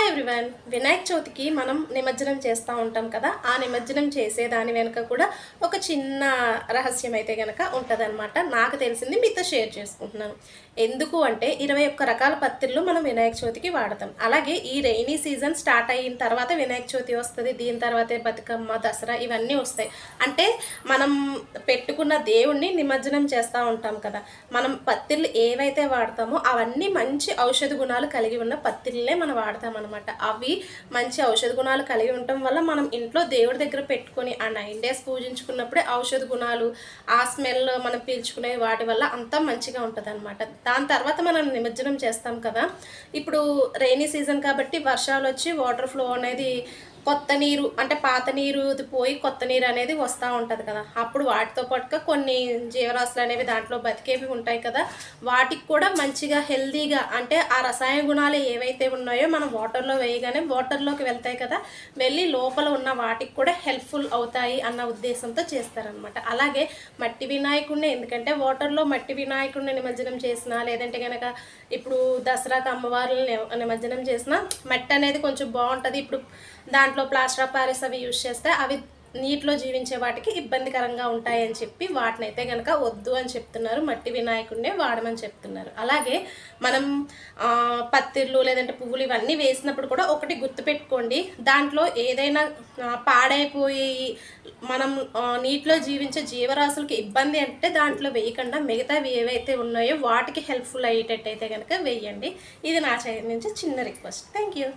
Hi everyone, Vinayaka చవితికి మనం నిమజ్జనం చేస్తూ ఉంటాం కదా. ఆ నిమజ్జనం చేసే దాని వెనుక కూడా ఒక చిన్న రహస్యం అయితే కనుక ఉంటుందన్నమాట. నాకు తెలిసింది మీతో షేర్ చేసుకుంటున్నాను. ఎందుకు అంటే 21 రకాల పత్తిళ్ళు మనం వినాయక చవితికి వాడతాం. అలాగే ఈ రెయినీ సీజన్ స్టార్ట్ అయిన తర్వాత వినాయక చవితి వస్తుంది. దీని తర్వాతే బతుకమ్మ, దసరా ఇవన్నీ వస్తాయి. అంటే మనం పెట్టుకున్న దేవుణ్ణి నిమజ్జనం చేస్తూ ఉంటాం కదా. మనం పత్తిళ్ళు ఏవైతే వాడతామో అవన్నీ మంచి ఔషధ గుణాలు కలిగి ఉన్న పత్తిళ్ళే మనం వాడతాం అనమాట. అవి మంచి ఔషధ గుణాలు కలిగి ఉండటం వల్ల మనం ఇంట్లో దేవుడి దగ్గర పెట్టుకొని ఆ 9 days పూజించుకున్నప్పుడే ఔషధ గుణాలు, ఆ స్మెల్ మనం పీల్చుకునే వాటి వల్ల అంతా మంచిగా ఉంటుంది అనమాట. దాని తర్వాత మనం నిమజ్జనం చేస్తాం కదా. ఇప్పుడు రెయినీ సీజన్ కాబట్టి వర్షాలు వచ్చి వాటర్ ఫ్లో అనేది కొత్త నీరు అంటే పాత నీరు పోయి కొత్త నీరు అనేది వస్తూ ఉంటుంది కదా. అప్పుడు వాటితో పాటుగా కొన్ని జీవరాశులు అనేవి దాంట్లో బతికేవి ఉంటాయి కదా. వాటికి కూడా మంచిగా హెల్దీగా అంటే ఆ రసాయన గుణాలు ఏవైతే ఉన్నాయో మనం వాటర్లో వేయగానే వాటర్లోకి వెళ్తాయి కదా, వెళ్ళి లోపల ఉన్న వాటికి కూడా హెల్ప్ఫుల్ అవుతాయి అన్న ఉద్దేశంతో చేస్తారనమాట. అలాగే మట్టి వినాయకుడిని, ఎందుకంటే వాటర్లో మట్టి వినాయకుడిని నిమజ్జనం చేసినా, లేదంటే కనుక ఇప్పుడు దసరాకు అమ్మవారిని నిమజ్జనం చేసినా మట్టి అనేది కొంచెం బాగుంటుంది. ఇప్పుడు దాంట్లో ప్లాస్టర్ ఆఫ్ ప్యారిస్ అవి యూజ్ చేస్తే అవి నీటిలో జీవించే వాటికి ఇబ్బందికరంగా ఉంటాయని చెప్పి వాటినైతే కనుక వద్దు అని చెప్తున్నారు. మట్టి వినాయకుడినే వాడమని చెప్తున్నారు. అలాగే మనం పత్తిళ్ళు లేదంటే పువ్వులు ఇవన్నీ వేసినప్పుడు కూడా ఒకటి గుర్తుపెట్టుకోండి, దాంట్లో ఏదైనా పాడైపోయి మనం నీటిలో జీవించే జీవరాశులకి ఇబ్బంది అంటే దాంట్లో వేయకుండా మిగతావి ఏవైతే ఉన్నాయో వాటికి హెల్ప్ఫుల్ అయ్యేటట్టయితే కనుక వేయండి. ఇది నా సైడ్ నుంచి చిన్న రిక్వెస్ట్. Thank you.